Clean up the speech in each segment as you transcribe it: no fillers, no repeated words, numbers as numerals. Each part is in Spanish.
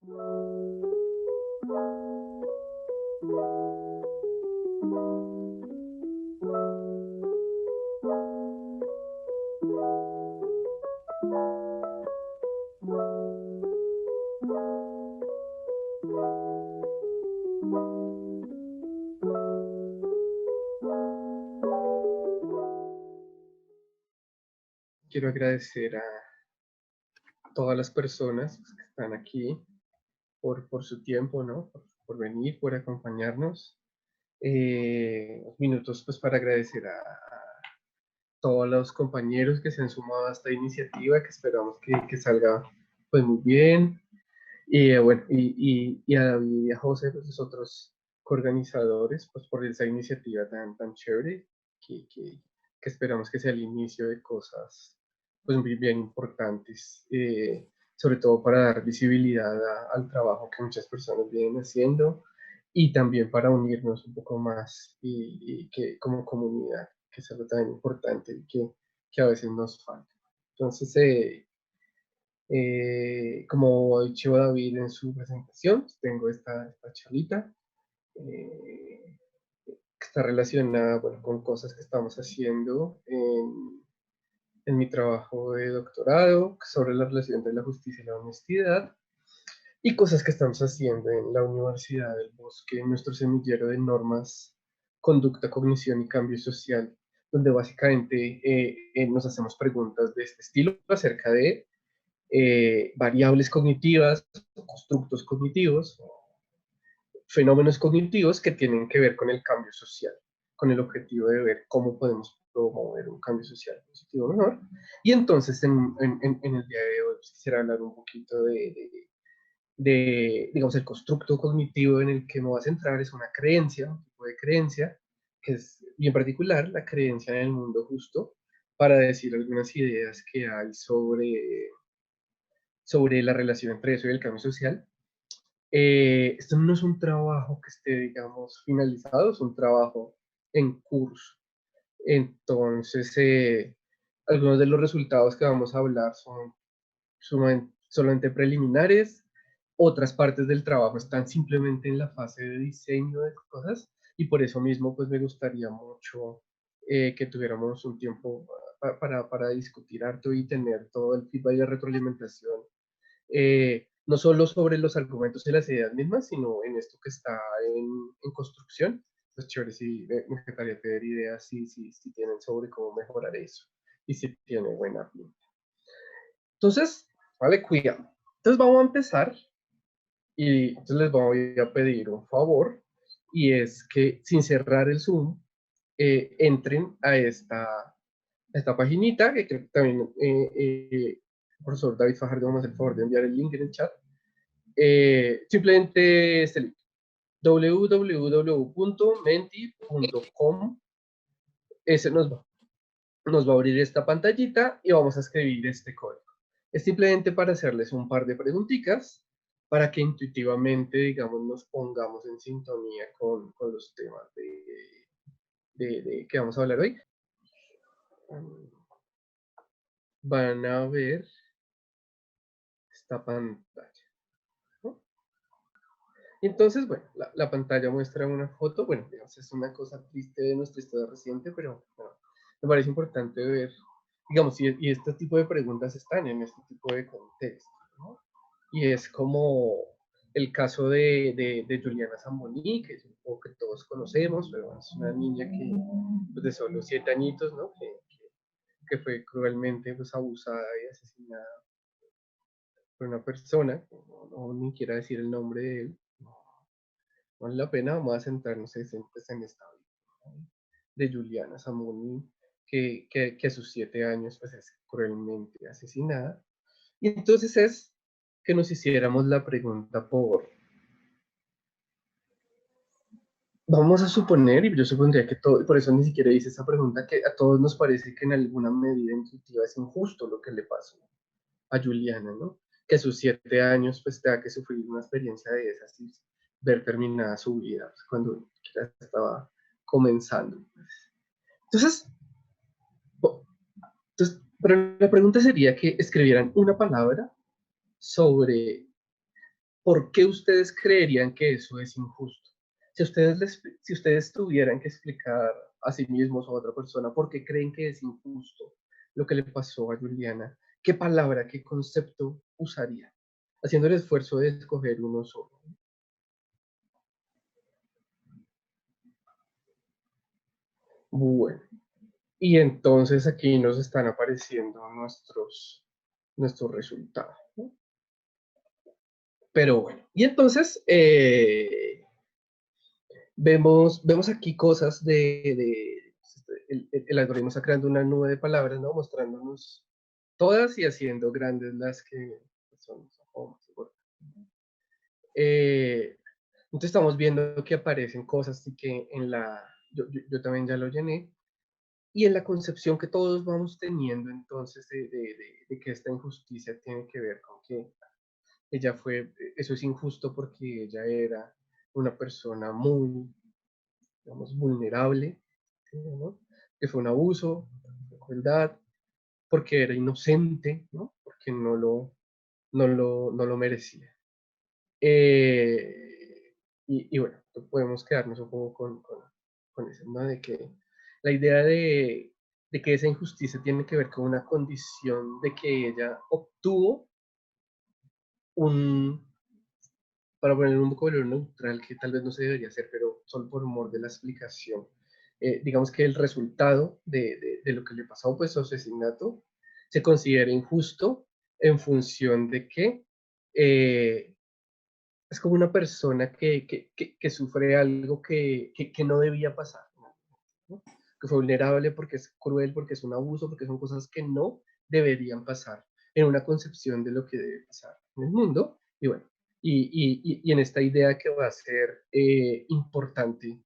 Quiero agradecer a todas las personas que están aquí por su tiempo, ¿no? Por venir, por acompañarnos. Minutos pues para agradecer a todos los compañeros que se han sumado a esta iniciativa, que esperamos que salga pues muy bien. Y bueno, y a David y a José, pues los otros coorganizadores, pues por esa iniciativa tan chévere, que, que, que esperamos que sea el inicio de cosas pues muy bien importantes, sobre todo para dar visibilidad al trabajo que muchas personas vienen haciendo y también para unirnos un poco más y que como comunidad, que es algo tan importante y que a veces nos falta. Entonces, como ha dicho David en su presentación, tengo esta charlita que está relacionada, bueno, con cosas que estamos haciendo en mi trabajo de doctorado sobre la relación entre la justicia y la honestidad y cosas que estamos haciendo en la Universidad del Bosque, en nuestro semillero de normas, conducta, cognición y cambio social, donde básicamente nos hacemos preguntas de este estilo acerca de variables cognitivas, constructos cognitivos, fenómenos cognitivos que tienen que ver con el cambio social, con el objetivo de ver cómo podemos promover un cambio social positivo mejor. Y entonces en el día de hoy quisiera hablar un poquito digamos, el constructo cognitivo en el que me voy a centrar es una creencia, un tipo de creencia, que es bien particular, la creencia en el mundo justo, para decir algunas ideas que hay sobre la relación entre eso y el cambio social. Esto no es un trabajo que esté, digamos, finalizado, es un trabajo en curso. Entonces, algunos de los resultados que vamos a hablar son solamente preliminares, otras partes del trabajo están simplemente en la fase de diseño de cosas y por eso mismo pues me gustaría mucho que tuviéramos un tiempo para discutir harto y tener todo el feedback y la retroalimentación, no solo sobre los argumentos y las ideas mismas, sino en esto que está en construcción. Pues chévere, sí, me encantaría tener ideas si tienen sobre cómo mejorar eso y si tiene buena pinta. Entonces, vale, cuidado. Entonces vamos a empezar y entonces les voy a pedir un favor y es que sin cerrar el Zoom, entren a esta paginita que creo que también el profesor David Fajardo vamos a hacer el favor de enviar el link en el chat. Simplemente este link, www.menti.com. Ese nos va a abrir esta pantallita y vamos a escribir este código. Es simplemente para hacerles un par de preguntitas para que intuitivamente, digamos, nos pongamos en sintonía con los temas de que vamos a hablar hoy. Van a ver esta pantalla, ¿no? Entonces, bueno, la pantalla muestra una foto, bueno, digamos, es una cosa triste de nuestra historia reciente, pero bueno, me parece importante ver, digamos, y este tipo de preguntas están en este tipo de contexto, ¿no? Y es como el caso de Juliana Zamboni, que es un poco que todos conocemos, pero es una niña que, pues, de solo 7 añitos, ¿no? Que fue cruelmente pues, abusada y asesinada por una persona, no ni quiera decir el nombre de él, no vale la pena, vamos a centrarnos en esta vida de Juliana Zamboni, que a sus 7 años pues, es cruelmente asesinada. Y entonces es que nos hiciéramos la pregunta vamos a suponer, y yo supondría que todo, por eso ni siquiera hice esa pregunta, que a todos nos parece que en alguna medida intuitiva es injusto lo que le pasó a Juliana, ¿no? Que a sus 7 años pues tenga que sufrir una experiencia de esas y ver terminada su vida pues, cuando ya estaba comenzando. Entonces, pero la pregunta sería que escribieran una palabra sobre ¿por qué ustedes creerían que eso es injusto? Si ustedes tuvieran que explicar a sí mismos o a otra persona por qué creen que es injusto lo que le pasó a Juliana, ¿qué palabra, qué concepto usarían? Haciendo el esfuerzo de escoger uno solo. Bueno, y entonces aquí nos están apareciendo nuestros resultados, ¿no? Pero bueno, y entonces vemos aquí cosas el algoritmo está creando una nube de palabras, ¿no? Mostrándonos todas y haciendo grandes las que son como más importantes. Entonces estamos viendo que aparecen cosas y que yo también ya lo llené, y en la concepción que todos vamos teniendo entonces de que esta injusticia tiene que ver con que eso es injusto porque ella era una persona muy, digamos, vulnerable, ¿no? Que fue un abuso, crueldad, porque era inocente, ¿no? Porque no lo merecía. Y bueno, podemos quedarnos un poco con eso, ¿no? De que la idea de que esa injusticia tiene que ver con una condición de que ella obtuvo un, para poner un vocabulario neutral, que tal vez no se debería hacer, pero solo por humor de la explicación, digamos que el resultado de lo que le pasó, pues su asesinato, se considera injusto en función de que es como una persona que sufre algo que no debía pasar, ¿no? Que fue vulnerable porque es cruel, porque es un abuso, porque son cosas que no deberían pasar en una concepción de lo que debe pasar en el mundo. Y bueno, y en esta idea que va a ser importante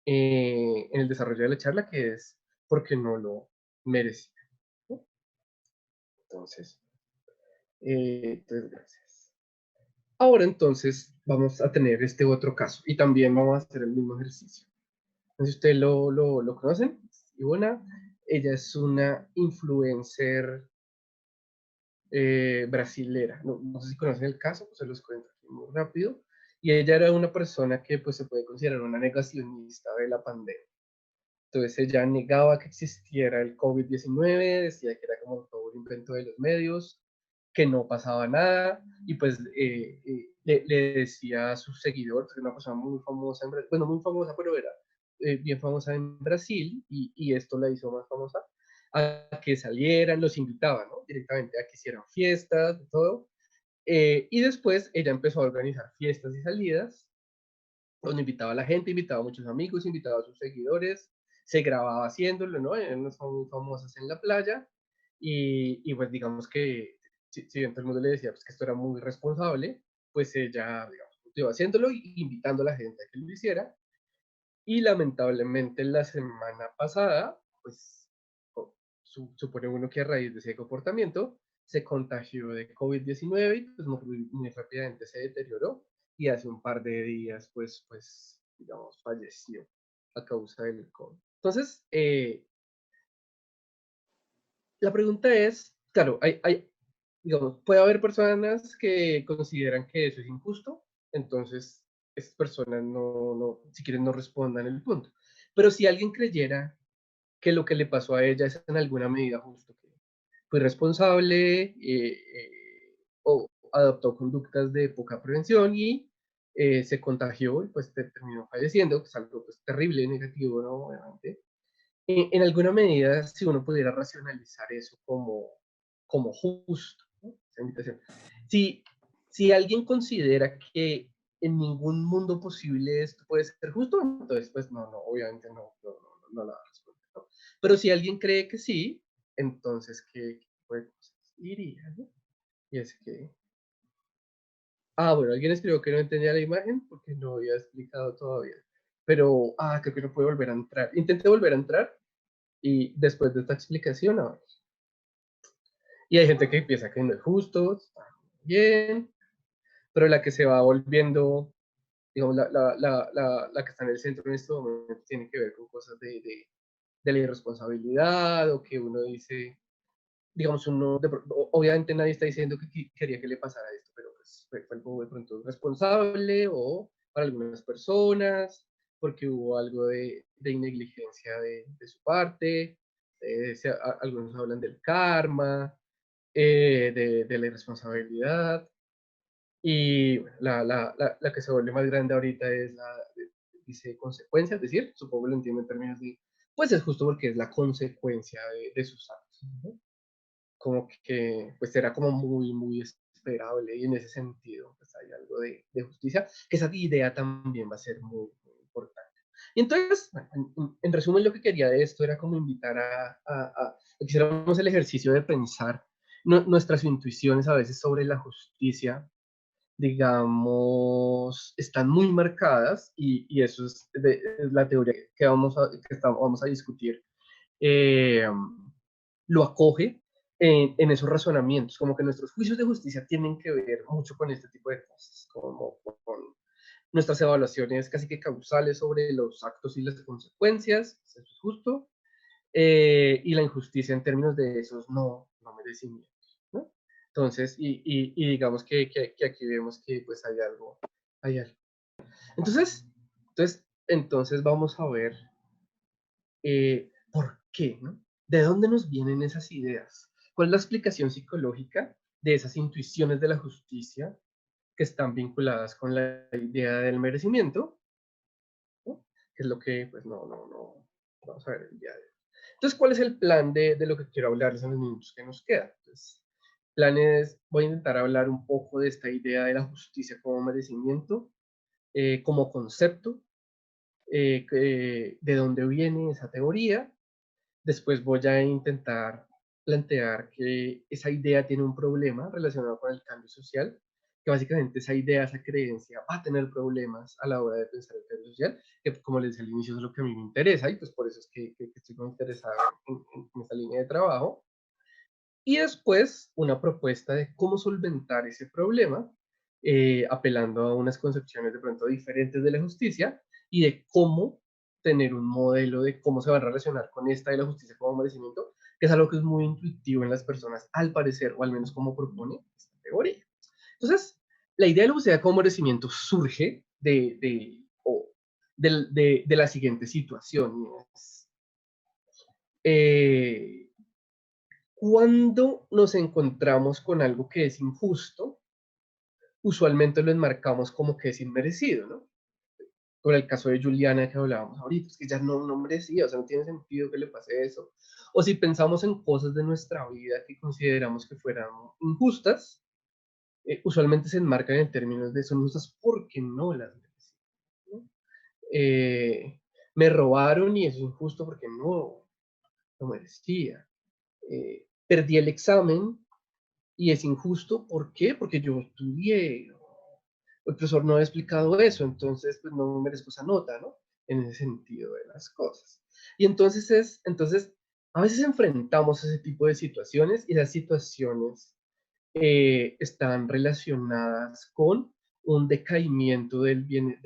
en el desarrollo de la charla, que es porque no lo merecía, ¿no? Entonces, entonces, gracias. Ahora entonces vamos a tener este otro caso y también vamos a hacer el mismo ejercicio. Entonces ustedes lo conocen, Ivona. Ella es una influencer brasilera. No sé si conocen el caso, pues se los cuento aquí muy rápido. Y ella era una persona que pues se puede considerar una negacionista de la pandemia. Entonces ella negaba que existiera el COVID-19, decía que era como todo un invento de los medios, que no pasaba nada, y pues le decía a sus seguidores, que era una persona muy famosa, bueno, muy famosa, pero era bien famosa en Brasil, y esto la hizo más famosa, a que salieran, los invitaba, ¿no? Directamente a que hicieran fiestas, todo. Y después ella empezó a organizar fiestas y salidas, donde invitaba a la gente, invitaba a muchos amigos, invitaba a sus seguidores, se grababa haciéndolo, ¿no? Eran unas muy famosas en la playa, y pues digamos que si bien todo el mundo le decía pues, que esto era muy responsable, pues ella, digamos, iba haciéndolo y invitando a la gente a que lo hiciera, y lamentablemente la semana pasada, pues supone uno que a raíz de ese comportamiento se contagió de COVID-19 y pues muy rápidamente se deterioró y hace un par de días pues digamos, falleció a causa del COVID. Entonces, la pregunta es, claro, digamos, puede haber personas que consideran que eso es injusto, entonces esas personas si quieren, no respondan el punto. Pero si alguien creyera que lo que le pasó a ella es en alguna medida justo, que fue responsable o adoptó conductas de poca prevención y se contagió y pues terminó falleciendo, que es algo pues, terrible, negativo, ¿no? Obviamente. En alguna medida, si uno pudiera racionalizar eso como justo, ¿no? Esa invitación. Si, si alguien considera que en ningún mundo posible esto puede ser justo, entonces pues no, obviamente no la va a responder, ¿no? Pero si alguien cree que sí, entonces ¿qué tipo de cosas diría, ¿no? Y es que, bueno, alguien escribió que no entendía la imagen porque no había explicado todavía, pero, creo que no puede volver a entrar. Intenté volver a entrar y después de esta explicación, a ver. Y hay gente que piensa que no es justo, está bien, pero la que se va volviendo, digamos, la que está en el centro en este momento tiene que ver con cosas de la irresponsabilidad o que uno dice, digamos, obviamente nadie está diciendo que quería que le pasara esto, pero pues pues, fue algo de pronto responsable, o para algunas personas, porque hubo algo de negligencia de su parte. Algunos hablan del karma, de la irresponsabilidad. Y bueno, la que se vuelve más grande ahorita es dice consecuencia, es decir, supongo que lo entiendo en términos de, pues es justo porque es la consecuencia de sus actos, ¿no? Como que pues era como muy, muy esperable, y en ese sentido pues hay algo de justicia, que esa idea también va a ser muy, muy importante. Y entonces, bueno, en resumen, lo que quería de esto era como invitar a que hiciéramos el ejercicio de pensar nuestras intuiciones a veces sobre la justicia, digamos, están muy marcadas, y eso es la teoría que vamos a discutir. eh, lo acoge en esos razonamientos, como que nuestros juicios de justicia tienen que ver mucho con este tipo de cosas, como con nuestras evaluaciones casi que causales sobre los actos y las consecuencias, eso es justo, y la injusticia en términos de esos no merecimientos, ¿no? Entonces, y digamos que aquí vemos que pues hay algo. Entonces, entonces vamos a ver por qué, ¿no? ¿De dónde nos vienen esas ideas? ¿Cuál es la explicación psicológica de esas intuiciones de la justicia que están vinculadas con la idea del merecimiento? ¿No? Que es lo que, pues, no vamos a ver el día de hoy. Entonces, ¿cuál es el plan de lo que quiero hablarles en los minutos que nos quedan? Entonces, plan es, voy a intentar hablar un poco de esta idea de la justicia como merecimiento, como concepto, de dónde viene esa teoría. Después voy a intentar plantear que esa idea tiene un problema relacionado con el cambio social, que básicamente esa idea, esa creencia va a tener problemas a la hora de pensar el cambio social, que como les decía al inicio es lo que a mí me interesa, y pues por eso es que estoy muy interesado en esta línea de trabajo. Y después una propuesta de cómo solventar ese problema, apelando a unas concepciones de pronto diferentes de la justicia, y de cómo tener un modelo de cómo se van a relacionar con esta de la justicia como merecimiento, que es algo que es muy intuitivo en las personas, al parecer, o al menos como propone esta teoría. Entonces, la idea de la justicia como merecimiento surge de la siguiente situación. Es, eh, cuando nos encontramos con algo que es injusto, usualmente lo enmarcamos como que es inmerecido, ¿no? Por el caso de Juliana que hablábamos ahorita, es que ya no merecía, o sea, no tiene sentido que le pase eso. O si pensamos en cosas de nuestra vida que consideramos que fueran injustas, usualmente se enmarcan en términos de son injustas porque no las merecía, ¿no? Eh, Me robaron y eso es injusto porque no lo merecía. Perdí el examen y es injusto, ¿por qué? Porque yo estudié, el profesor no ha explicado eso, entonces pues no merezco esa nota, ¿no? En ese sentido de las cosas. Y entonces a veces enfrentamos ese tipo de situaciones, y las situaciones están relacionadas con un decaimiento de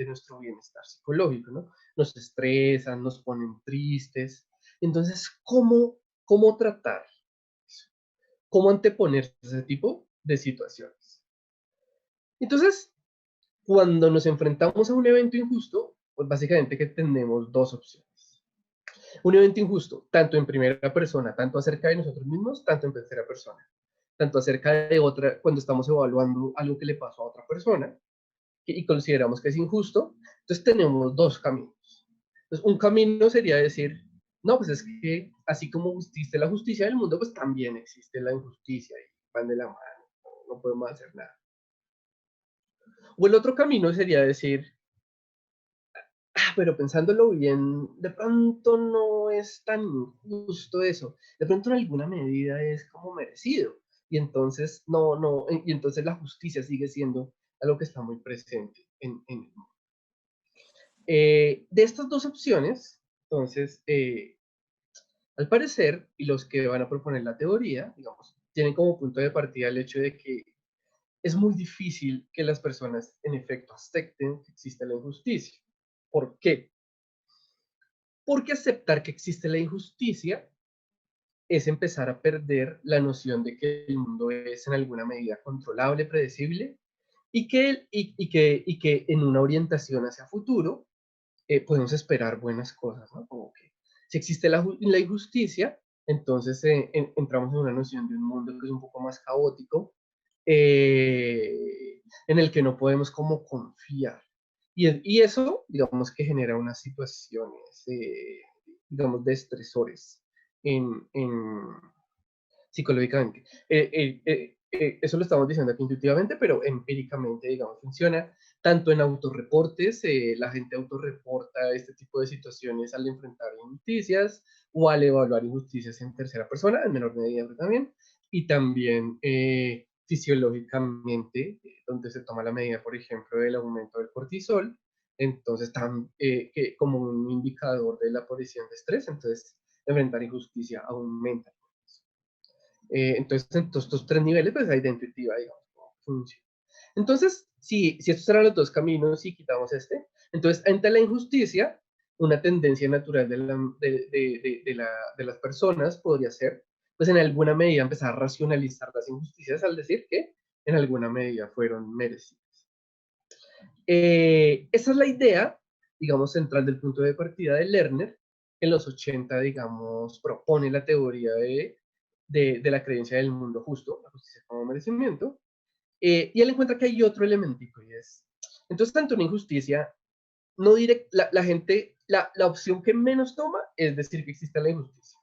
nuestro bienestar psicológico, ¿no? Nos estresan, nos ponen tristes. Entonces, ¿cómo tratar eso? ¿Cómo anteponerse a ese tipo de situaciones? Entonces, cuando nos enfrentamos a un evento injusto, pues básicamente que tenemos dos opciones. Un evento injusto, tanto en primera persona, tanto acerca de nosotros mismos, tanto en tercera persona, tanto acerca de otra, cuando estamos evaluando algo que le pasó a otra persona y consideramos que es injusto. Entonces tenemos dos caminos. Entonces, un camino sería decir, no, pues es que así como existe la justicia del mundo, pues también existe la injusticia, y van de la mano, no podemos hacer nada. O el otro camino sería decir, pero pensándolo bien, de pronto no es tan injusto eso. De pronto en alguna medida es como merecido. Y entonces, y entonces la justicia sigue siendo algo que está muy presente en el mundo. De estas dos opciones, entonces, al parecer, y los que van a proponer la teoría, digamos, tienen como punto de partida el hecho de que es muy difícil que las personas en efecto acepten que existe la injusticia. ¿Por qué? Porque aceptar que existe la injusticia es empezar a perder la noción de que el mundo es en alguna medida controlable, predecible, y que en una orientación hacia futuro podemos esperar buenas cosas, ¿no? Como que si existe la injusticia, entonces entramos en una noción de un mundo que es un poco más caótico, en el que no podemos como confiar. Y eso, digamos que genera unas situaciones, digamos, de estresores en psicológicamente. Eso lo estamos diciendo aquí intuitivamente, pero empíricamente, digamos, funciona tanto en autorreportes, la gente autorreporta este tipo de situaciones al enfrentar injusticias o al evaluar injusticias en tercera persona, en menor medida también, y también fisiológicamente, donde se toma la medida, por ejemplo, del aumento del cortisol, entonces como un indicador de la aparición de estrés, entonces enfrentar injusticia aumenta. Entonces, en todos estos tres niveles, pues hay de intuitiva, digamos, cómo funciona. Entonces, si estos eran los dos caminos y quitamos este, entonces, ante la injusticia, una tendencia natural de las personas podría ser, pues en alguna medida empezar a racionalizar las injusticias al decir que en alguna medida fueron merecidas. Esa es la idea, digamos, central del punto de partida de Lerner. En los 80, digamos, propone la teoría de la creencia del mundo justo, la justicia como merecimiento, y él encuentra que hay otro elementico, y es, entonces, tanto una injusticia, no direct, la gente, la opción que menos toma es decir que existe la injusticia.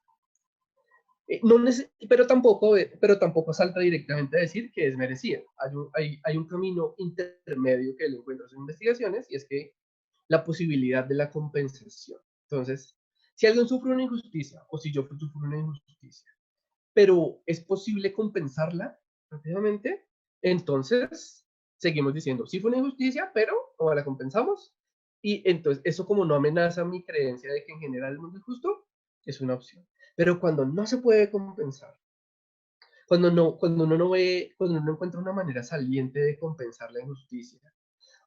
No pero tampoco salta directamente a decir que es merecida. Hay un camino intermedio que él encuentra en sus investigaciones, y es que la posibilidad de la compensación. Entonces, si alguien sufre una injusticia, o si yo sufro una injusticia, pero es posible compensarla rápidamente, entonces seguimos diciendo, sí fue una injusticia, pero ¿cómo la compensamos? Y entonces eso, como no amenaza mi creencia de que en general el mundo es justo, es una opción. Pero cuando no se puede compensar, cuando uno no encuentra una manera saliente de compensar la injusticia,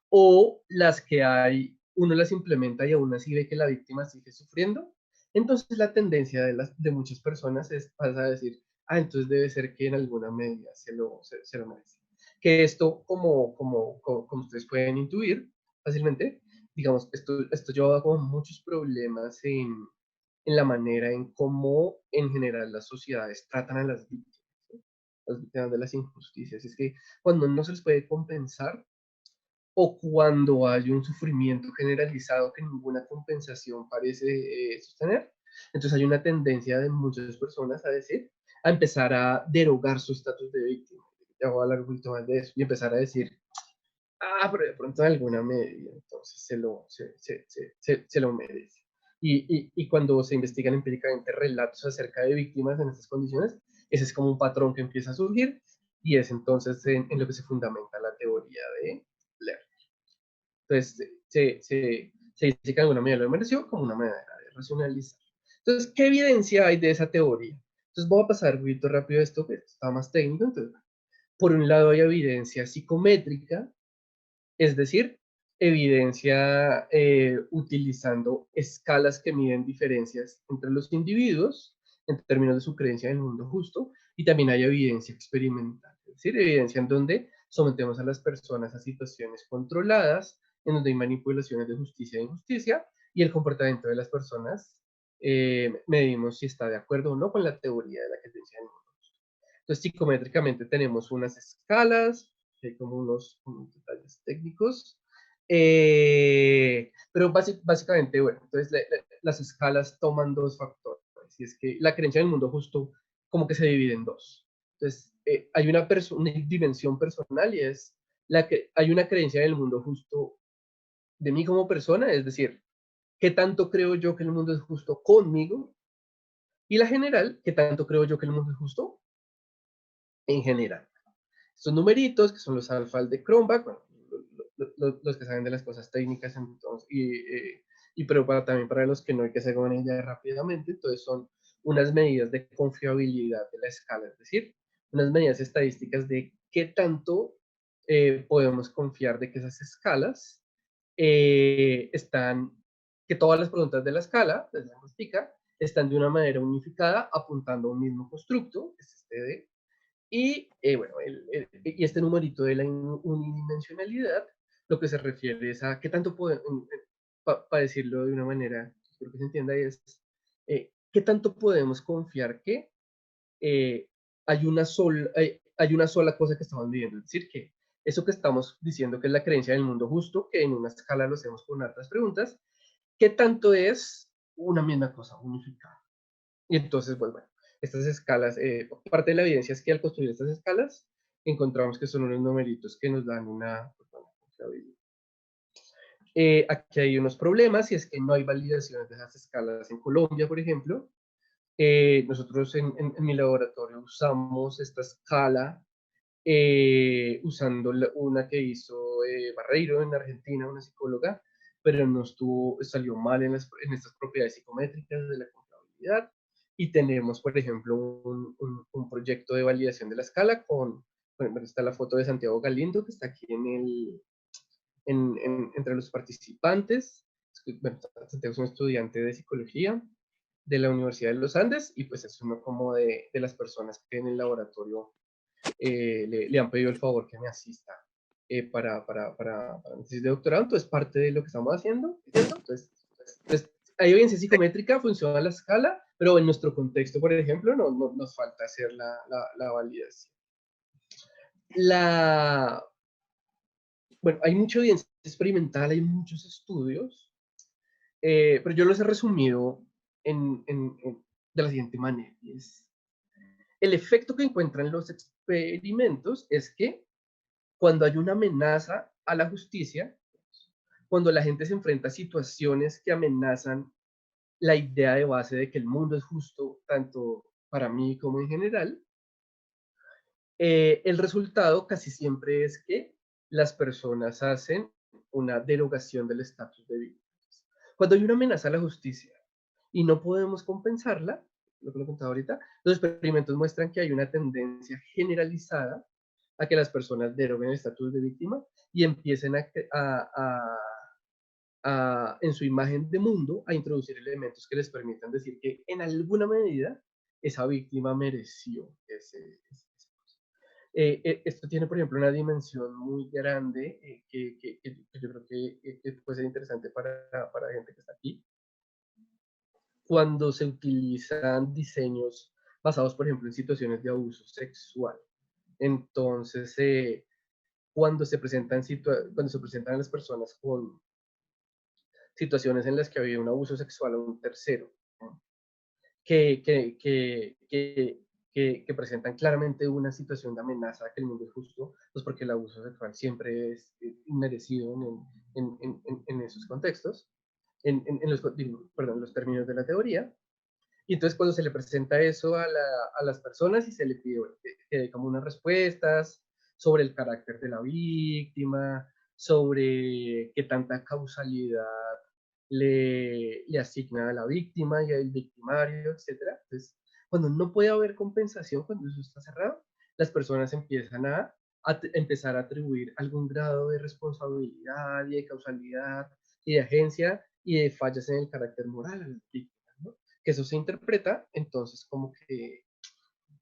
o las que hay, uno las implementa y aún así ve que la víctima sigue sufriendo, entonces la tendencia de muchas personas es pasar a decir, entonces debe ser que en alguna medida se lo merece. Que esto, como ustedes pueden intuir fácilmente, digamos, esto lleva como muchos problemas en la manera en cómo en general las sociedades tratan a las víctimas, ¿sí? Las víctimas de las injusticias. Es que cuando no se les puede compensar, o cuando hay un sufrimiento generalizado que ninguna compensación parece sostener, entonces hay una tendencia de muchas personas a decir, a empezar a derogar su estatus de víctima. Ya voy a hablar un poquito más de eso, y empezar a decir, pero de pronto en alguna medida, entonces se lo merece. Y cuando se investigan empíricamente relatos acerca de víctimas en estas condiciones, ese es como un patrón que empieza a surgir, y es entonces en lo que se fundamenta la teoría de Blair. Entonces, se dice que de alguna manera lo mereció como una manera de racionalizar. Entonces, ¿qué evidencia hay de esa teoría? Entonces, voy a pasar un poquito rápido esto, que está más técnico. Entonces, por un lado hay evidencia psicométrica, es decir, evidencia utilizando escalas que miden diferencias entre los individuos en términos de su creencia en el mundo justo, y también hay evidencia experimental, es decir, evidencia en donde sometemos a las personas a situaciones controladas, en donde hay manipulaciones de justicia e injusticia, y el comportamiento de las personas medimos si está de acuerdo o no con la teoría de la creencia en el mundo justo. Entonces, psicométricamente tenemos unas escalas, hay como unos detalles técnicos, pero básicamente, bueno, entonces las escalas toman dos factores, y es que la creencia en el mundo justo como que se divide en dos. Entonces, hay una dimensión personal, y es la que hay una creencia en el mundo justo de mí como persona, es decir, qué tanto creo yo que el mundo es justo conmigo, y la general, qué tanto creo yo que el mundo es justo en general. Estos numeritos, que son los alfas de Cronbach, bueno, los que saben de las cosas técnicas, entonces, pero también para los que no, hay que hacer una idea rápidamente. Entonces son unas medidas de confiabilidad de la escala, es decir, unas medidas estadísticas de qué tanto podemos confiar de que esas escalas están, que todas las preguntas de la escala, de la diagnóstica, están de una manera unificada apuntando a un mismo constructo, que es este de Bueno, y este numerito de la unidimensionalidad, lo que se refiere es a qué tanto podemos, para decirlo de una manera, creo que se entienda, es qué tanto podemos confiar que eh, hay una sola cosa que estamos viviendo. Es decir, que eso que estamos diciendo que es la creencia del mundo justo, que en una escala lo hacemos con otras preguntas, ¿qué tanto es una misma cosa unificada? Y entonces, pues bueno, estas escalas, parte de la evidencia es que al construir estas escalas, encontramos que son unos numeritos que nos dan una, pues, una confiabilidad. Aquí hay unos problemas, y es que no hay validaciones de esas escalas en Colombia, por ejemplo. Nosotros en mi laboratorio usamos esta escala usando una que hizo Barreiro en Argentina, una psicóloga, pero no salió mal en estas propiedades psicométricas de la contabilidad. Y tenemos, por ejemplo, un proyecto de validación de la escala bueno, está la foto de Santiago Galindo, que está aquí entre los participantes. Bueno, Santiago es un estudiante de psicología de la Universidad de los Andes, y pues es uno como de las personas que en el laboratorio le han pedido el favor que me asista para mi tesis de doctorado. Entonces, parte de lo que estamos haciendo. Entonces, hay evidencia psicométrica, funciona la escala, pero en nuestro contexto, por ejemplo, no nos falta hacer la validación. Bueno, hay mucha evidencia experimental, hay muchos estudios, pero yo los he resumido de la siguiente manera. El efecto que encuentran los experimentos es que cuando hay una amenaza a la justicia, cuando la gente se enfrenta a situaciones que amenazan la idea de base de que el mundo es justo, tanto para mí como en general, el resultado casi siempre es que las personas hacen una derogación del estatus de víctimas. Cuando hay una amenaza a la justicia y no podemos compensarla, lo que lo contaba ahorita, los experimentos muestran que hay una tendencia generalizada a que las personas deroguen el estatus de víctima y empiecen en su imagen de mundo a introducir elementos que les permitan decir que en alguna medida esa víctima mereció esto tiene, por ejemplo, una dimensión muy grande que yo creo que puede ser interesante para la gente que está aquí. Cuando se utilizan diseños basados, por ejemplo, en situaciones de abuso sexual. Entonces, cuando se presentan a las personas con situaciones en las que había un abuso sexual a un tercero, ¿no? que, que, que, que, que presentan claramente una situación de amenaza a que el mundo es justo, pues porque el abuso sexual siempre es inmerecido en esos contextos, los términos de la teoría. Y entonces cuando se le presenta eso a las personas y se le pide bueno, que dé como unas respuestas sobre el carácter de la víctima, sobre qué tanta causalidad le asigna a la víctima y al victimario, etcétera. Entonces, cuando no puede haber compensación, cuando eso está cerrado, las personas empiezan a empezar a atribuir algún grado de responsabilidad y de causalidad y de agencia y de fallas en el carácter moral a las víctimas, ¿no? Que eso se interpreta entonces como que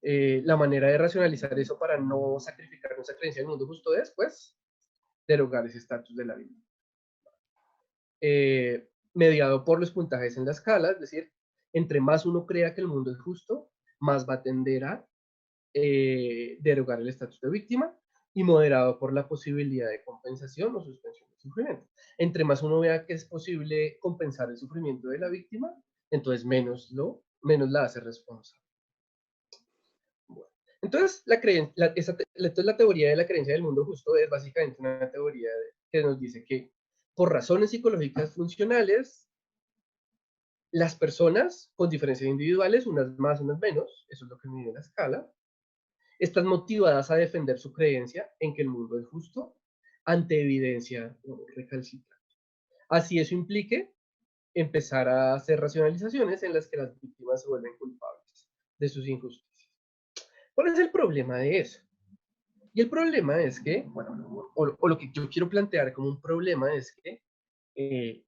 la manera de racionalizar eso para no sacrificar nuestra creencia en el mundo justo es, pues, derogar ese estatus de la víctima. Mediado por los puntajes en la escala, es decir, entre más uno crea que el mundo es justo, más va a tender a derogar el estatus de víctima, y moderado por la posibilidad de compensación o suspensión del sufrimiento. Entre más uno vea que es posible compensar el sufrimiento de la víctima, entonces menos la hace responsable. Bueno, entonces, entonces la teoría de la creencia del mundo justo es básicamente una teoría que nos dice que por razones psicológicas funcionales, las personas con diferencias individuales, unas más, unas menos, eso es lo que mide la escala, están motivadas a defender su creencia en que el mundo es justo ante evidencia recalcitrante. Así eso implique empezar a hacer racionalizaciones en las que las víctimas se vuelven culpables de sus injusticias. ¿Cuál es el problema de eso? Y el problema es que, bueno, o lo que yo quiero plantear como un problema es que eh,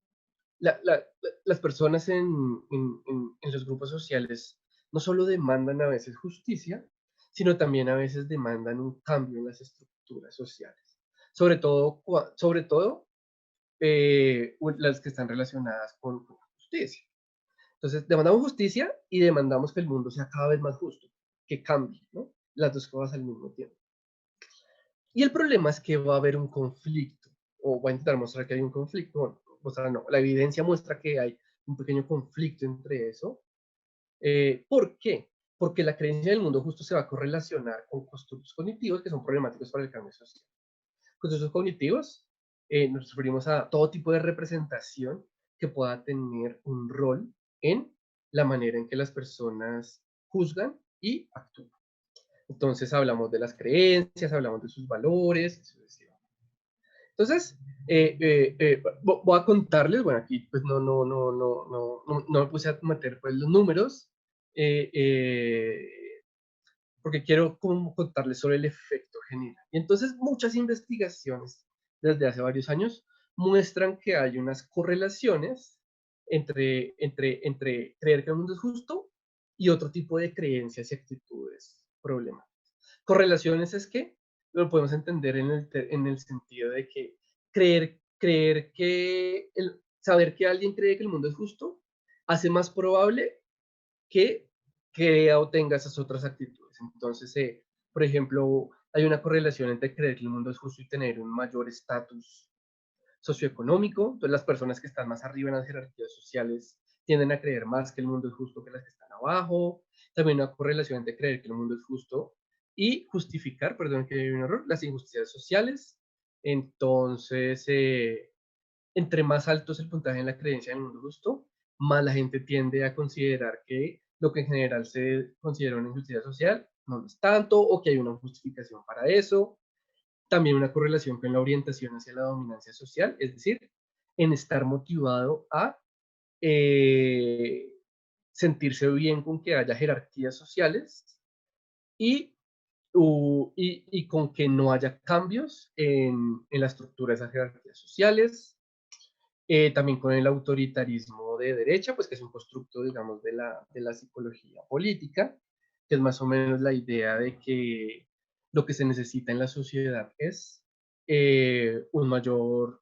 las personas en los grupos sociales no solo demandan a veces justicia, sino también a veces demandan un cambio en las estructuras sociales, sobre todo las que están relacionadas con justicia. Entonces, demandamos justicia y demandamos que el mundo sea cada vez más justo, que cambie, ¿no? Las dos cosas al mismo tiempo. Y el problema es que va a haber un conflicto, o voy a intentar mostrar que hay un conflicto, bueno, mostrar no, la evidencia muestra que hay un pequeño conflicto entre eso. ¿Por qué? Porque la creencia del mundo justo se va a correlacionar con constructos cognitivos que son problemáticos para el cambio social. Constructos cognitivos, nos referimos a todo tipo de representación que pueda tener un rol en la manera en que las personas juzgan y actúan. Entonces hablamos de las creencias, hablamos de sus valores, sucesivamente. Entonces, voy a contarles, bueno, aquí pues no me puse a meter pues los números, eh, eh, porque quiero como contarles sobre el efecto general. Y entonces muchas investigaciones desde hace varios años muestran que hay unas correlaciones entre creer que el mundo es justo y otro tipo de creencias y actitudes problemáticas. Correlaciones es que lo podemos entender en el sentido de que saber que alguien cree que el mundo es justo hace más probable que crea o tenga esas otras actitudes. Entonces, por ejemplo, hay una correlación entre creer que el mundo es justo y tener un mayor estatus socioeconómico. Entonces, las personas que están más arriba en las jerarquías sociales tienden a creer más que el mundo es justo que las que están abajo. También una correlación entre creer que el mundo es justo y justificar, perdón que hay un error, las injusticias sociales. Entonces, entre más alto es el puntaje en la creencia del mundo justo, más la gente tiende a considerar que lo que en general se considera una injusticia social no lo es tanto o que hay una justificación para eso. También una correlación con la orientación hacia la dominancia social, es decir, en estar motivado a eh, sentirse bien con que haya jerarquías sociales y, y con que no haya cambios en la estructura de esas jerarquías sociales. También con el autoritarismo de derecha, pues que es un constructo, digamos, de la psicología política, que es más o menos la idea de que lo que se necesita en la sociedad es un mayor,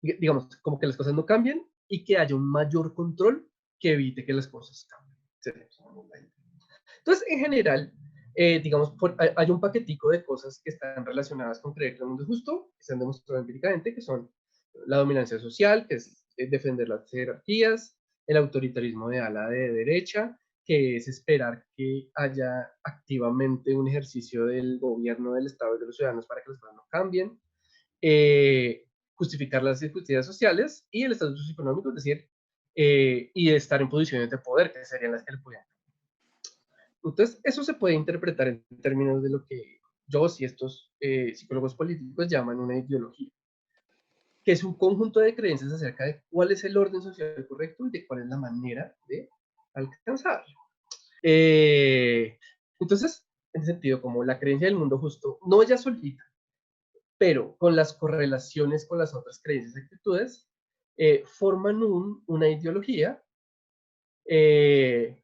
digamos, como que las cosas no cambien y que haya un mayor control que evite que las cosas cambien. Entonces, en general, digamos, hay un paquetico de cosas que están relacionadas con creer que el mundo es justo, que se han demostrado empíricamente, que son la dominancia social, que es defender las jerarquías, el autoritarismo de ala de derecha, que es esperar que haya activamente un ejercicio del gobierno, del Estado y de los ciudadanos para que las cosas no cambien, justificar las injusticias sociales y el estatus económico, es decir, y estar en posiciones de poder, que serían las que le podían. Entonces, eso se puede interpretar en términos de lo que yo y estos psicólogos políticos llaman una ideología, que es un conjunto de creencias acerca de cuál es el orden social correcto y de cuál es la manera de alcanzarlo. Entonces, en ese sentido, como la creencia del mundo justo, no ella solita, pero con las correlaciones con las otras creencias y actitudes, forman una ideología eh,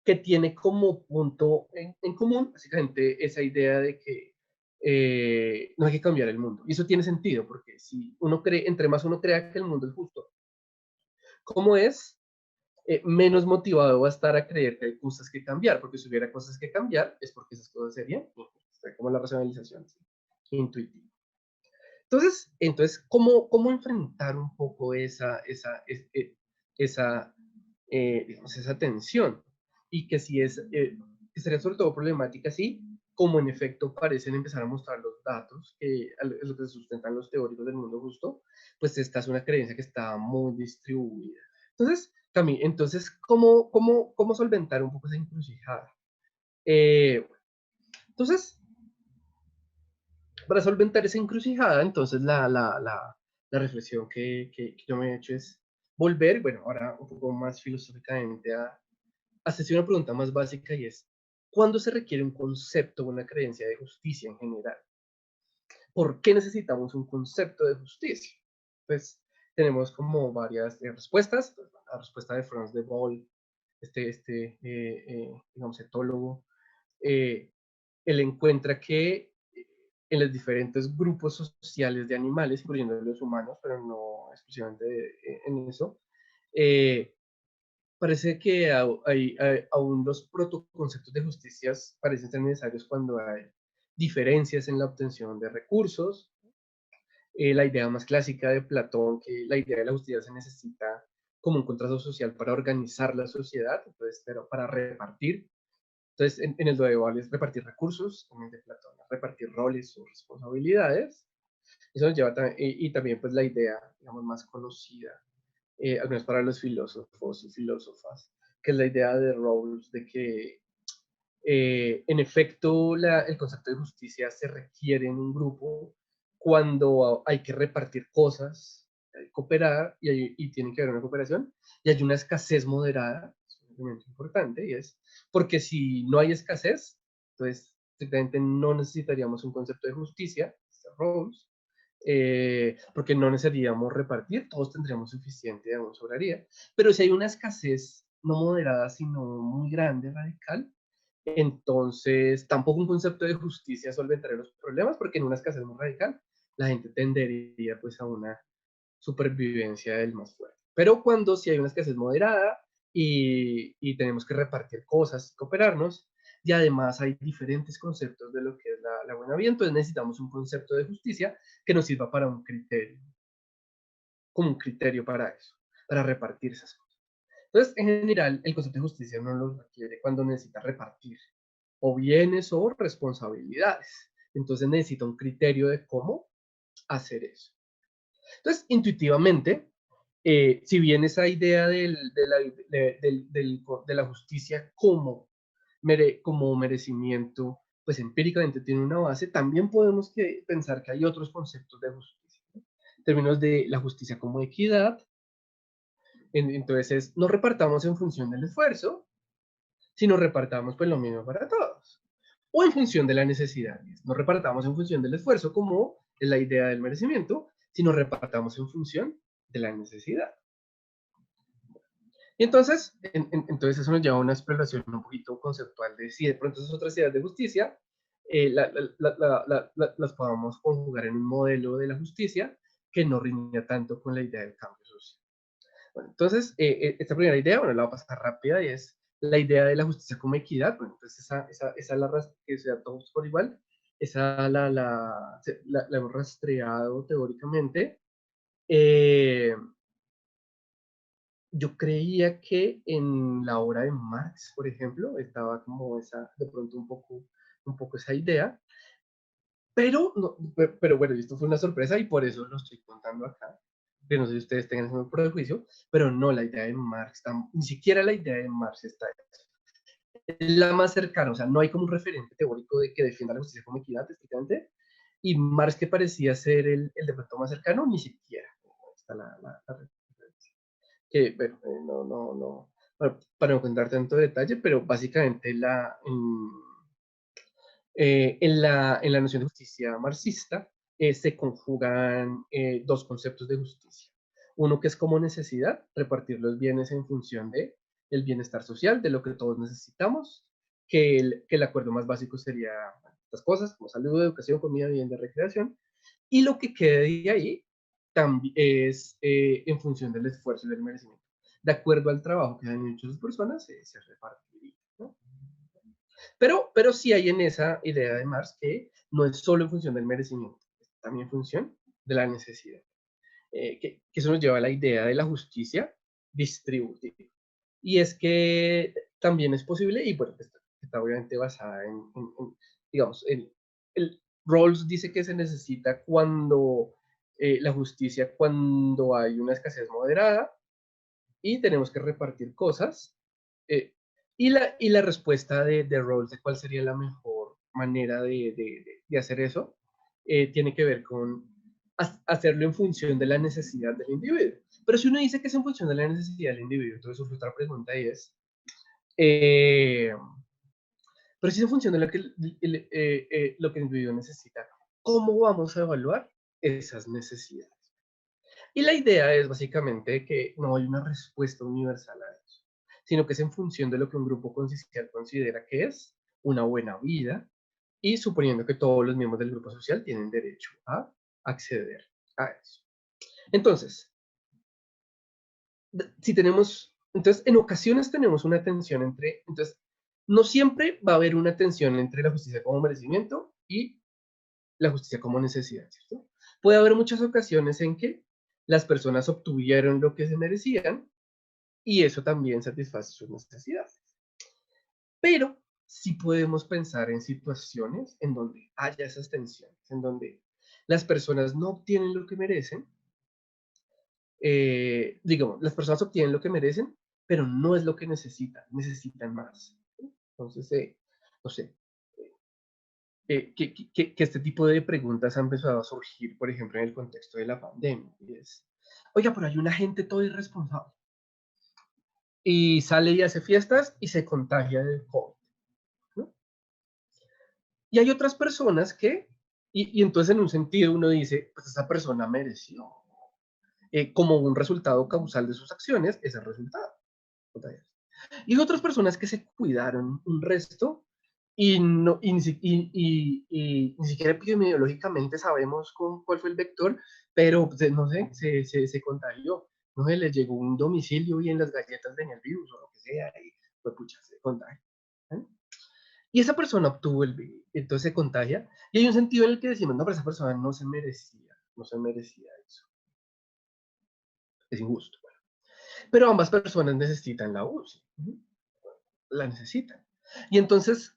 que tiene como punto en común, básicamente, esa idea de que no hay que cambiar el mundo. Y eso tiene sentido, porque si uno cree, entre más uno crea que el mundo es justo, como es, menos motivado va a estar a creer que hay cosas que cambiar, porque si hubiera cosas que cambiar, es porque esas cosas serían, como la racionalización, ¿sí? Intuitiva. Entonces ¿cómo enfrentar un poco esa, digamos, esa tensión? Y que si que sería sobre todo problemática, sí, como en efecto parecen empezar a mostrar los datos que es lo que se sustentan los teóricos del mundo justo, pues esta es una creencia que está muy distribuida. Entonces, Cami, entonces, ¿cómo solventar un poco esa encrucijada? Eh, entonces, para solventar esa encrucijada, entonces la reflexión que yo me he hecho es volver, bueno, ahora un poco más filosóficamente, a hacerse una pregunta más básica y es, ¿cuándo se requiere un concepto o una creencia de justicia en general? ¿Por qué necesitamos un concepto de justicia? Pues tenemos como varias respuestas. La respuesta de Franz de Waal, digamos, etólogo, él encuentra que en los diferentes grupos sociales de animales, incluyendo los humanos, pero no exclusivamente en eso, eh, parece que aún los protoconceptos de justicia parecen ser necesarios cuando hay diferencias en la obtención de recursos. La idea más clásica de Platón, que la idea de la justicia se necesita como un contrato social para organizar la sociedad, entonces, pero para repartir. Entonces, en el medieval es repartir recursos, en el de Platón, repartir roles o responsabilidades. Eso nos lleva y también pues la idea, digamos, más conocida, al menos para los filósofos y filósofas, que es la idea de Rawls, de que en efecto el concepto de justicia se requiere en un grupo cuando hay que repartir cosas, hay que cooperar y tiene que haber una cooperación y hay una escasez moderada, es un elemento importante, y es porque si no hay escasez, entonces simplemente no necesitaríamos un concepto de justicia, Rawls, porque no necesitaríamos repartir, todos tendríamos suficiente, aún sobraría, pero si hay una escasez no moderada, sino muy grande, radical, entonces tampoco un concepto de justicia solventaría los problemas, porque en una escasez muy radical, la gente tendería pues a una supervivencia del más fuerte. Pero cuando si hay una escasez moderada y tenemos que repartir cosas, cooperarnos, y además hay diferentes conceptos de lo que es la buena vida, entonces necesitamos un concepto de justicia que nos sirva para un criterio, como un criterio para eso, para repartir esas cosas. Entonces, en general, el concepto de justicia no lo requiere cuando necesita repartir o bienes o responsabilidades. Entonces necesita un criterio de cómo hacer eso. Entonces, intuitivamente, si bien esa idea de la justicia como merecimiento, pues empíricamente tiene una base, también podemos pensar que hay otros conceptos de justicia, ¿no? En términos de la justicia como equidad, entonces no repartamos en función del esfuerzo, sino repartamos pues lo mismo para todos. O en función de la necesidad. No repartamos en función del esfuerzo, como es la idea del merecimiento, sino repartamos en función de la necesidad. Y entonces eso nos lleva a una exploración un poquito conceptual de si de pronto esas otras ideas de justicia las podamos conjugar en un modelo de la justicia que no riña tanto con la idea del cambio social. Bueno, entonces, esta primera idea, bueno, la voy a pasar rápida y es la idea de la justicia como equidad. Bueno, entonces esa la que sea todos por igual, esa la hemos rastreado teóricamente. Eh, yo creía que en la obra de Marx, por ejemplo, estaba como esa, de pronto un poco esa idea, pero, no, pero bueno, esto fue una sorpresa y por eso lo estoy contando acá. Que no sé si ustedes tengan ese mismo prejuicio, pero no, la idea de Marx, ni siquiera la idea de Marx está la más cercana, o sea, no hay como un referente teórico de que defienda la justicia como equidad, estrictamente, y Marx, que parecía ser el de pronto más cercano, ni siquiera está la referencia. Que, bueno, para no contar tanto detalle, pero básicamente en la noción de justicia marxista se conjugan dos conceptos de justicia. Uno que es como necesidad, repartir los bienes en función de el bienestar social, de lo que todos necesitamos, que el acuerdo más básico sería estas cosas, como salud, educación, comida, vivienda, recreación, y lo que quede de ahí también es en función del esfuerzo y del merecimiento. De acuerdo al trabajo que han hecho esas personas, se repartiría, ¿no? Pero sí hay en esa idea de Marx que no es solo en función del merecimiento, es también en función de la necesidad. Que eso nos lleva a la idea de la justicia distributiva. Y es que también es posible, y bueno, está obviamente basada digamos, el Rawls dice que se necesita cuando la justicia, cuando hay una escasez moderada y tenemos que repartir cosas. eh, y la respuesta de Rawls de cuál sería la mejor manera de hacer eso tiene que ver con hacerlo en función de la necesidad del individuo. Pero si uno dice que es en función de la necesidad del individuo, entonces surge otra pregunta y es, eh, pero si es en función de lo que el individuo necesita, ¿cómo vamos a evaluar esas necesidades? Y la idea es básicamente que no hay una respuesta universal a eso, sino que es en función de lo que un grupo consciencial considera que es una buena vida, y suponiendo que todos los miembros del grupo social tienen derecho a acceder a eso. Entonces, si tenemos, entonces en ocasiones tenemos una tensión entre, entonces, no siempre va a haber una tensión entre la justicia como merecimiento y la justicia como necesidad, ¿cierto? Puede haber muchas ocasiones en que las personas obtuvieron lo que se merecían y eso también satisface sus necesidades. Pero sí podemos pensar en situaciones en donde haya esas tensiones, en donde las personas no obtienen lo que merecen, digamos, las personas obtienen lo que merecen, pero no es lo que necesitan, necesitan más. Entonces, no sé, que este tipo de preguntas han empezado a surgir, por ejemplo, en el contexto de la pandemia. Y es, oiga, pero hay una gente todo irresponsable y sale y hace fiestas y se contagia del COVID, ¿no? Y hay otras personas que, y entonces en un sentido uno dice, pues esa persona mereció, como un resultado causal de sus acciones, ese resultado. Y otras personas que se cuidaron un resto y, no, y ni siquiera epidemiológicamente sabemos cuál fue el vector, pero pues, no sé, se contagió. No sé, les llegó un domicilio y en las galletas venía el virus o lo que sea, y pues pucha, se contagia. ¿Eh? Y esa persona obtuvo el virus, entonces se contagia. Y hay un sentido en el que decimos, no, pero esa persona no se merecía, no se merecía eso. Es injusto. Bueno. Pero ambas personas necesitan la UCI. La necesitan. Y entonces,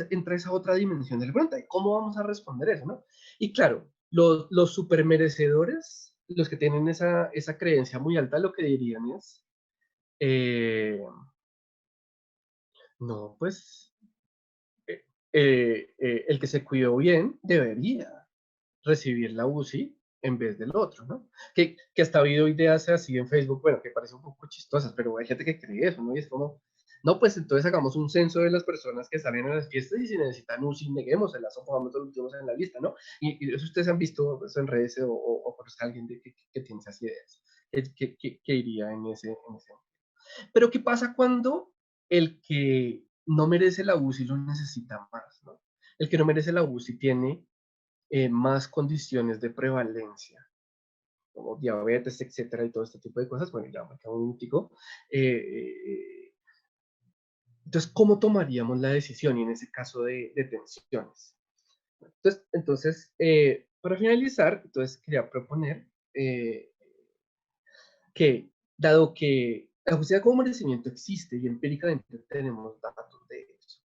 entra esa otra dimensión del pregunta, ¿cómo vamos a responder eso? ¿No? Y claro, los supermerecedores, los que tienen esa creencia muy alta, lo que dirían es, no, pues, eh, el que se cuidó bien debería recibir la UCI en vez del otro, ¿no? Que hasta ha habido ideas así en Facebook, bueno, que parecen un poco chistosas, pero hay gente que cree eso, ¿no? Y es como, no, pues entonces hagamos un censo de las personas que salen a las fiestas y si necesitan UCI, neguémoselas o pongamos los últimos en la lista, ¿no? Y eso ustedes han visto pues, en redes o por alguien que tiene esas ideas, que iría en ese. Pero ¿qué pasa cuando el que no merece la UCI lo necesita más, ¿no? El que no merece la UCI tiene más condiciones de prevalencia, como diabetes, etcétera, y todo este tipo de cosas, bueno, ya marca un mítico. Entonces, ¿cómo tomaríamos la decisión y en ese caso de tensiones? Entonces para finalizar, entonces quería proponer que, dado que la justicia como merecimiento existe y empíricamente tenemos datos de eso,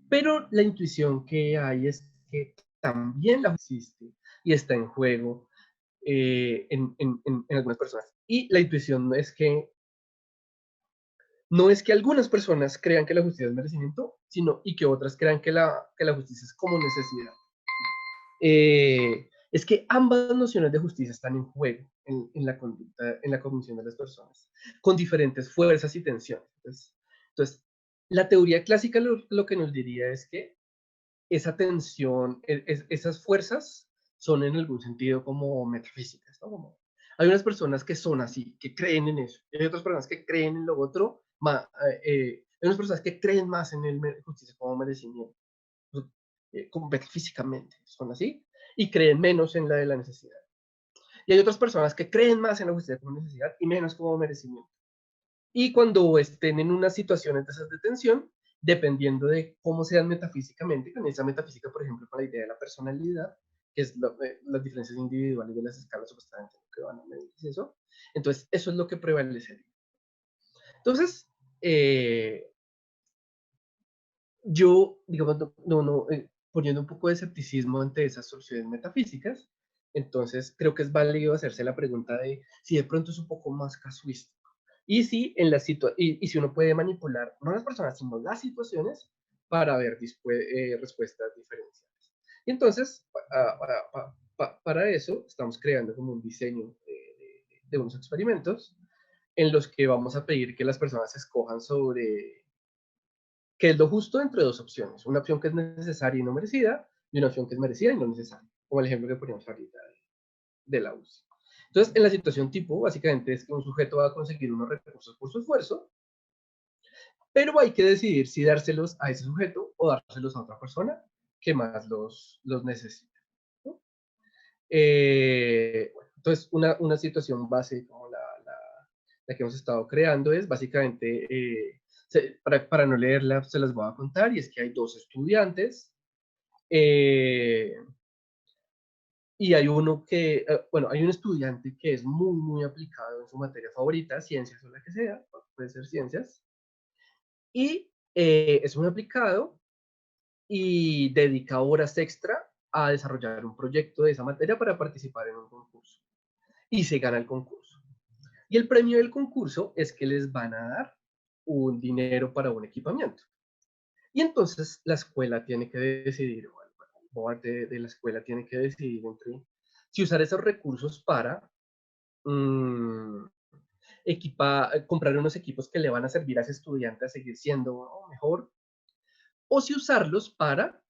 pero la intuición que hay es que también la existe y está en juego en algunas personas. Y la intuición no es que algunas personas crean que la justicia es merecimiento, sino y que otras crean que la justicia es como necesidad. Es que ambas nociones de justicia están en juego en la conducta, en la cognición de las personas, con diferentes fuerzas y tensiones. Entonces la teoría clásica lo que nos diría es que esa tensión, esas fuerzas son en algún sentido como metafísicas, ¿no? Como, hay unas personas que son así, que creen en eso, y hay otras personas que creen en lo otro, hay unas personas que creen más en el justicia como merecimiento, como metafísicamente, son así, y creen menos en la de la necesidad. Y hay otras personas que creen más en la justicia como necesidad y menos como merecimiento. Y cuando estén en unas situaciones de esas de tensión, dependiendo de cómo sean metafísicamente, con esa metafísica, por ejemplo, con la idea de la personalidad, que es las diferencias individuales de las escalas supuestamente que van a medir eso, entonces eso es lo que prevalecería. Entonces, yo, digamos, poniendo un poco de escepticismo ante esas soluciones metafísicas, entonces creo que es válido hacerse la pregunta de si de pronto es un poco más casuístico. Y si, y si uno puede manipular no las personas, sino las situaciones para ver respuestas diferenciales. Y entonces, para eso, estamos creando como un diseño de unos experimentos en los que vamos a pedir que las personas escojan sobre que es lo justo entre dos opciones. Una opción que es necesaria y no merecida, y una opción que es merecida y no necesaria, como el ejemplo que poníamos ahorita de la UCI. Entonces, en la situación tipo, básicamente es que un sujeto va a conseguir unos recursos por su esfuerzo, pero hay que decidir si dárselos a ese sujeto o dárselos a otra persona que más los necesita, ¿no? Bueno, entonces, una situación base como la que hemos estado creando es básicamente, para no leerla, se las voy a contar, y es que hay dos estudiantes, eh, y hay uno que, bueno, hay un estudiante que es muy, muy aplicado en su materia favorita, ciencias o la que sea, puede ser ciencias, y es muy aplicado y dedica horas extra a desarrollar un proyecto de esa materia para participar en un concurso. Y se gana el concurso. Y el premio del concurso es que les van a dar un dinero para un equipamiento. Y entonces la escuela tiene que decidir, o el board de la escuela tiene que decidir entre si usar esos recursos para mmm, comprar unos equipos que le van a servir a ese estudiante a seguir siendo, ¿no?, mejor, o si usarlos para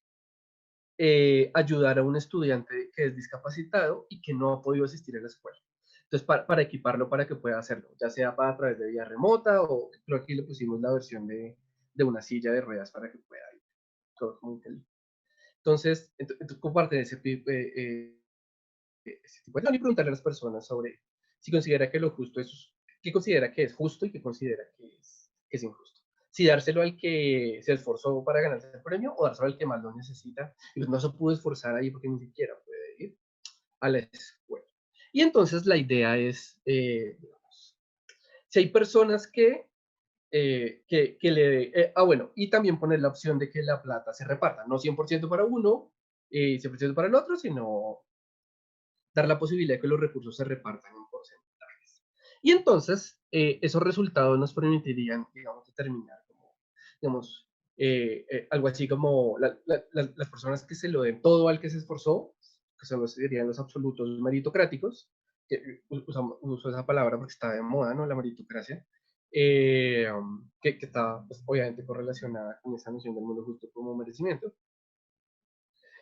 ayudar a un estudiante que es discapacitado y que no ha podido asistir a la escuela. Entonces, para equiparlo para que pueda hacerlo, ya sea para a través de vía remota, o creo que aquí le pusimos la versión de una silla de ruedas para que pueda ir. Todo muy inteligente. Entonces, comparte ese tipo de, y preguntarle a las personas sobre si considera que lo justo es, qué considera que es justo y qué considera que es injusto. Si dárselo al que se esforzó para ganarse el premio o dárselo al que más lo necesita y pues no se pudo esforzar ahí porque ni siquiera puede ir a la escuela. Y entonces la idea es, digamos, si hay personas que le... bueno, y también poner la opción de que la plata se reparta, no 100% para uno y 100% para el otro, sino dar la posibilidad de que los recursos se repartan en porcentajes. Y entonces, esos resultados nos permitirían, digamos, determinar, como, digamos, algo así como las personas que se lo den todo al que se esforzó, que son serían los absolutos meritocráticos, que uso esa palabra porque está de moda, ¿no? La meritocracia, que está, pues, obviamente correlacionada con esa noción del mundo justo como merecimiento,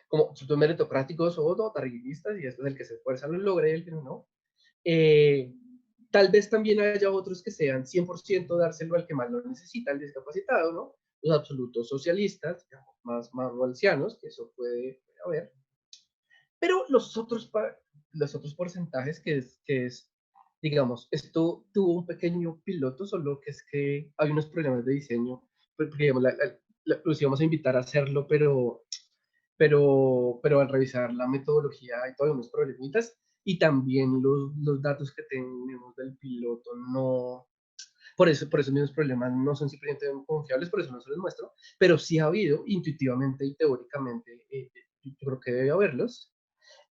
como absolutos meritocráticos o notariguistas, y esto es el que se esfuerza lo logre, el que no. Eh, Tal vez también haya otros que sean 100% dárselo al que más lo necesita, el discapacitado, ¿no? Los absolutos socialistas, digamos, más rolsianos, que eso puede haber. Pero los otros porcentajes que es, digamos, esto tuvo un pequeño piloto, solo que es que hay unos problemas de diseño, porque digamos, los íbamos a invitar a hacerlo, pero al revisar la metodología hay todavía unos problemitas, y también los datos que tenemos del piloto no, por esos mismos problemas no son simplemente confiables, por eso no se los muestro, pero sí ha habido intuitivamente y teóricamente, yo creo que debe haberlos,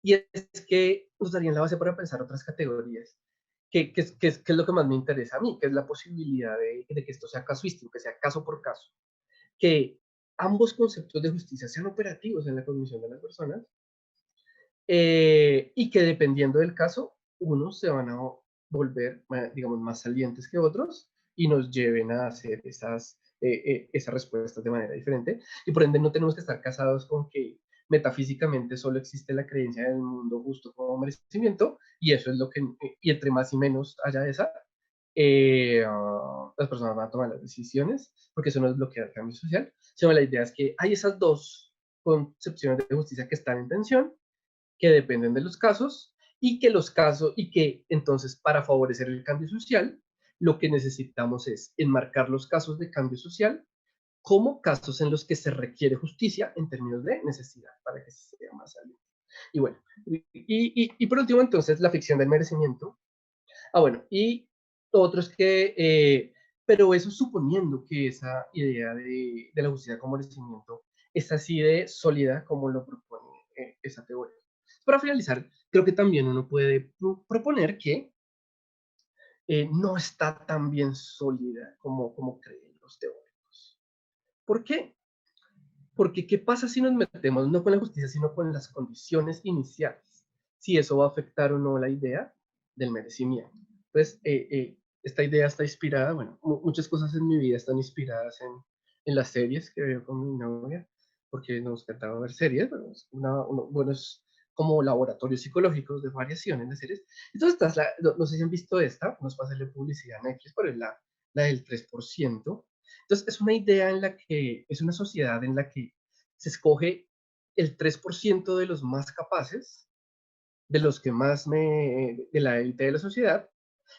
y es que nos darían la base para pensar otras categorías, que es lo que más me interesa a mí, que es la posibilidad de que esto sea casuístico, que sea caso por caso, que ambos conceptos de justicia sean operativos en la cognición de las personas, y que dependiendo del caso, unos se van a volver, digamos, más salientes que otros y nos lleven a hacer esas respuestas de manera diferente. Y por ende no tenemos que estar casados con que metafísicamente solo existe la creencia del mundo justo como merecimiento, y eso es lo que, y entre más y menos haya esa, las personas van a tomar las decisiones, porque eso no es bloquear el cambio social, sino la idea es que hay esas dos concepciones de justicia que están en tensión, que dependen de los casos, y que entonces, para favorecer el cambio social, lo que necesitamos es enmarcar los casos de cambio social como casos en los que se requiere justicia en términos de necesidad para que sea más salud. Y bueno, y por último, entonces, la ficción del merecimiento. Bueno, y otros que, pero eso suponiendo que esa idea de la justicia como merecimiento es así de sólida como lo propone esa teoría. Para finalizar, creo que también uno puede proponer que no está tan bien sólida como creen los teóricos. ¿Por qué? Porque ¿qué pasa si nos metemos no con la justicia, sino con las condiciones iniciales? Si eso va a afectar o no la idea del merecimiento. Entonces, esta idea está inspirada, bueno, muchas cosas en mi vida están inspiradas en las series que veo con mi novia, porque nos encantaba ver series, bueno, buenos como laboratorios psicológicos de variaciones de series. Entonces, no sé si han visto esta, nos pasa la publicidad en Netflix, pero es la del 3%. Entonces, es una idea en la que, es una sociedad en la que se escoge el 3% de los más capaces, de los que más de la élite de la sociedad,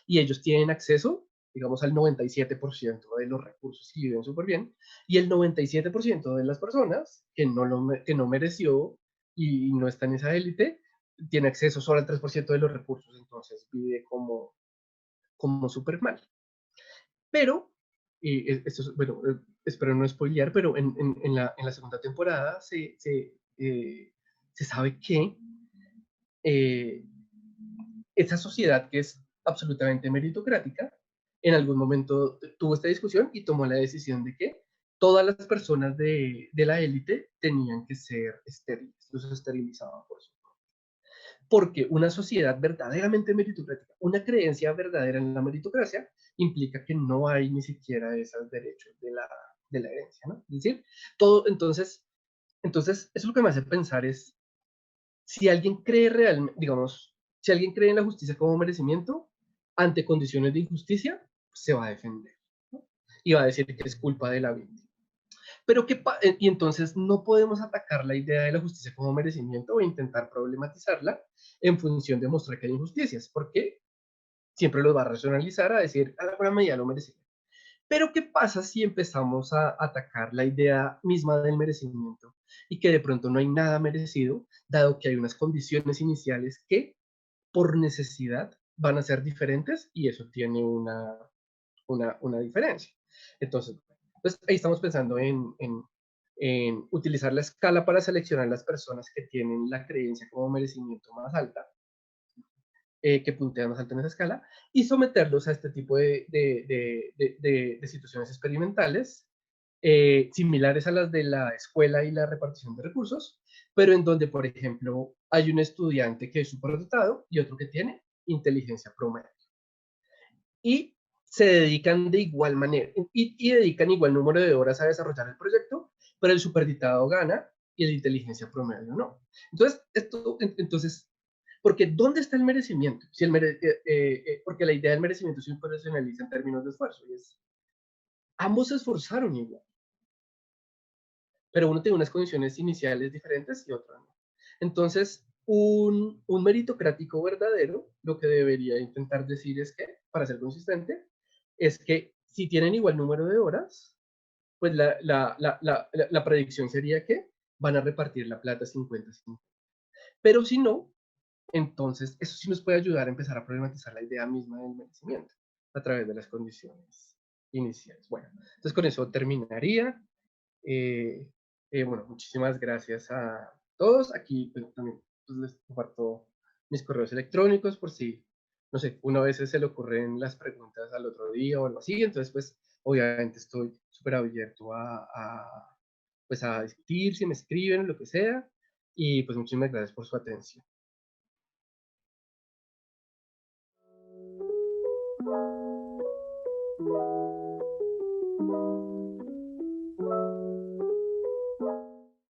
y ellos tienen acceso, digamos, al 97% de los recursos y viven súper bien, y el 97% de las personas que no mereció y no está en esa élite, tiene acceso solo al 3% de los recursos, entonces vive como súper mal. Pero, esto es, bueno, espero no spoilear, pero en la segunda temporada se sabe que eh, esa sociedad que es absolutamente meritocrática, en algún momento tuvo esta discusión y tomó la decisión de que todas las personas de la élite tenían que ser estériles, los esterilizaban por eso. Porque una sociedad verdaderamente meritocrática, una creencia verdadera en la meritocracia, implica que no hay ni siquiera esos derechos de la herencia, ¿no? Es decir, todo, entonces, eso es lo que me hace pensar es, si alguien cree realmente, digamos, si alguien cree en la justicia como merecimiento, ante condiciones de injusticia, se va a defender, ¿no? Y va a decir que es culpa de la víctima. Pero y entonces no podemos atacar la idea de la justicia como merecimiento o intentar problematizarla en función de mostrar que hay injusticias, porque siempre los va a racionalizar a decir, a la buena medida lo merecía. Pero ¿qué pasa si empezamos a atacar la idea misma del merecimiento y que de pronto no hay nada merecido, dado que hay unas condiciones iniciales que por necesidad van a ser diferentes y eso tiene una diferencia? Entonces, pues ahí estamos pensando en utilizar la escala para seleccionar las personas que tienen la creencia como merecimiento más alta, que puntean más alto en esa escala, y someterlos a este tipo de situaciones experimentales, similares a las de la escuela y la repartición de recursos, pero en donde, por ejemplo, hay un estudiante que es superdotado y otro que tiene inteligencia promedio. Y se dedican de igual manera y dedican igual número de horas a desarrollar el proyecto, pero el superdotado gana y la inteligencia promedio no. Entonces, porque ¿dónde está el merecimiento? Si porque la idea del merecimiento se personaliza en términos de esfuerzo y es, ambos se esforzaron igual, pero uno tiene unas condiciones iniciales diferentes y otro no. Entonces, un meritocrático verdadero lo que debería intentar decir es que, para ser consistente, es que si tienen igual número de horas, pues la predicción sería que van a repartir la plata 50-50. Pero si no, entonces eso sí nos puede ayudar a empezar a problematizar la idea misma del merecimiento a través de las condiciones iniciales. Bueno, entonces con eso terminaría. Eh, bueno, muchísimas gracias a todos. Aquí pues, también pues, les comparto mis correos electrónicos por si, no sé, una vez se le ocurren las preguntas al otro día o algo así. Entonces, pues, obviamente estoy súper abierto pues, a discutir, si me escriben, lo que sea. Y pues muchísimas gracias por su atención.